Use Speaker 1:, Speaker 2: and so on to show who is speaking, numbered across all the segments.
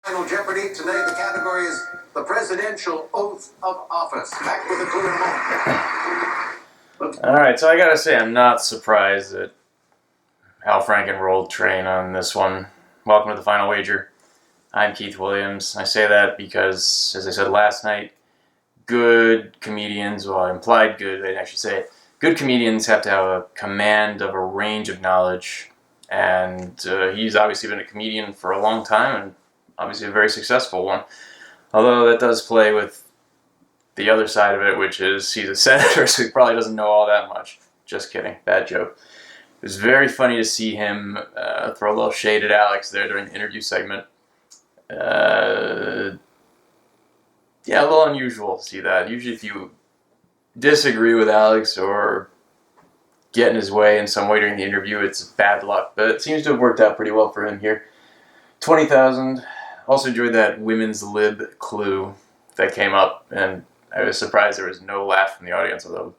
Speaker 1: Final Jeopardy. Today the category is the presidential oath of office. Back with a clue in a moment.
Speaker 2: Alright, so I gotta say I'm not surprised that Al Franken rolled train on this one. Welcome to the Final Wager. I'm Keith Williams. I say that because, as I said last night, good comedians, well, implied good, I should say, good comedians have to have a command of a range of knowledge, and he's obviously been a comedian for a long time, and obviously a very successful one. Although that does play with the other side of it, which is he's a senator, so he probably doesn't know all that much. Just kidding. Bad joke. It was very funny to see him throw a little shade at Alex there during the interview segment. Yeah, a little unusual to see that. Usually if you disagree with Alex or get in his way in some way during the interview, it's bad luck. But it seems to have worked out pretty well for him here. 20,000. Also enjoyed that women's lib clue that came up, and I was surprised there was no laugh from the audience, although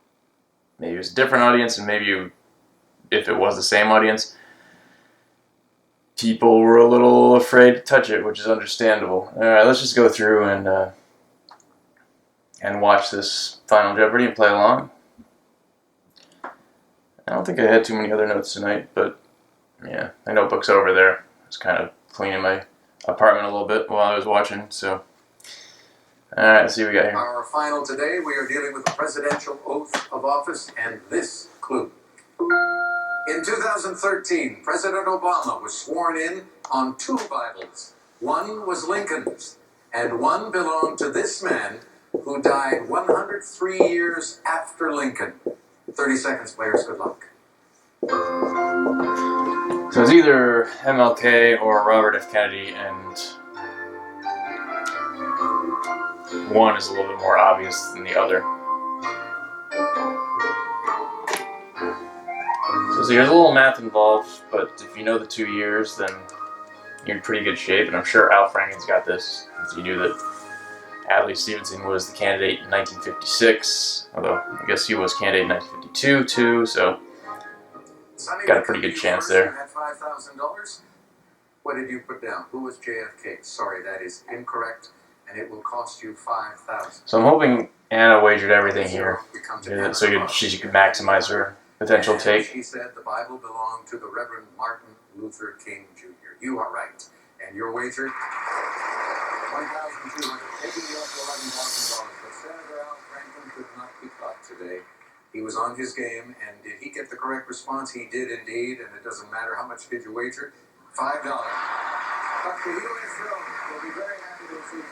Speaker 2: maybe it was a different audience, and maybe if it was the same audience, people were a little afraid to touch it, which is understandable. Alright, let's just go through and watch this Final Jeopardy and play along. I don't think I had too many other notes tonight, but yeah, my notebook's over there. I was kind of cleaning my apartment a little bit while I was watching, so alright, let's see what we got here.
Speaker 1: Our final today, we are dealing with the presidential oath of office and this clue. In 2013, President Obama was sworn in on 2 Bibles. One was Lincoln's, and one belonged to this man who died 103 years after Lincoln. 30 seconds, players. Good luck.
Speaker 2: So it's either MLK or Robert F. Kennedy, and one is a little bit more obvious than the other. So there's a little math involved, but if you know the 2 years, then you're in pretty good shape, and I'm sure Al Franken's got this, since you knew that Adlai Stevenson was the candidate in 1956, although I guess he was candidate in 1952 too, so
Speaker 1: Sunny,
Speaker 2: got a pretty good chance there.
Speaker 1: You had $5,000. What did you put down? Who was JFK? Sorry, that is incorrect, and it will cost you $5,000.
Speaker 2: So I'm hoping Anna wagered everything here, so she could maximize her potential take.
Speaker 1: She said the Bible belonged to the Reverend Martin Luther King Jr. You are right, and your wager, $1,200, taking you up to $11,000. But Senator Al Franken could not be caught today. He was on his game, and did he get the correct response? He did indeed, and it doesn't matter how much did you wager. $5. Dr. Hugh is thrilled. We'll be very happy to receive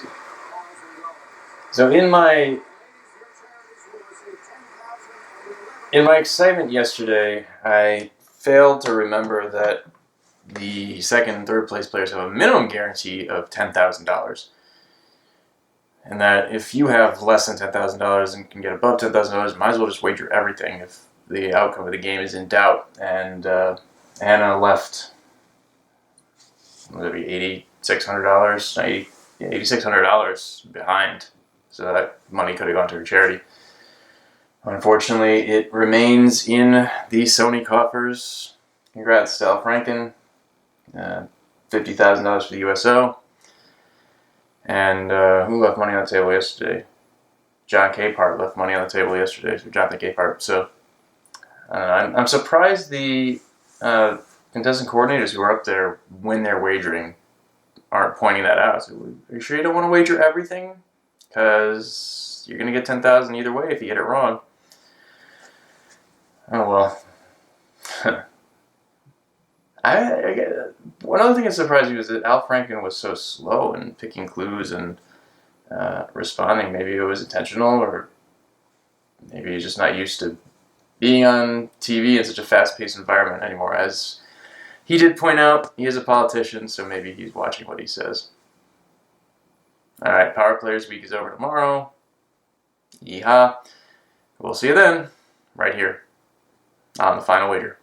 Speaker 1: $50,000.
Speaker 2: So in my excitement yesterday, I failed to remember that the second and third place players have a minimum guarantee of $10,000. And that if you have less than $10,000 and can get above $10,000, might as well just wager everything if the outcome of the game is in doubt. And Anna left, what would it be, $8,600, $8,600 behind. So that money could have gone to her charity. Unfortunately, it remains in the Sony coffers. Congrats to Al Franken. $50,000 for the USO. And who left money on the table yesterday? John Capehart left money on the table yesterday for Jonathan Capehart. So I'm surprised the contestant coordinators who are up there when they're wagering aren't pointing that out. So, are you sure you don't want to wager everything? Because you're going to get $10,000 either way if you get it wrong. Oh well. One other thing that surprised me was that Al Franken was so slow in picking clues and responding. Maybe it was intentional, or maybe he's just not used to being on TV in such a fast-paced environment anymore. As he did point out, he is a politician, so maybe he's watching what he says. Alright, Power Players Week is over tomorrow. Yeehaw. We'll see you then, right here on the Final Wager.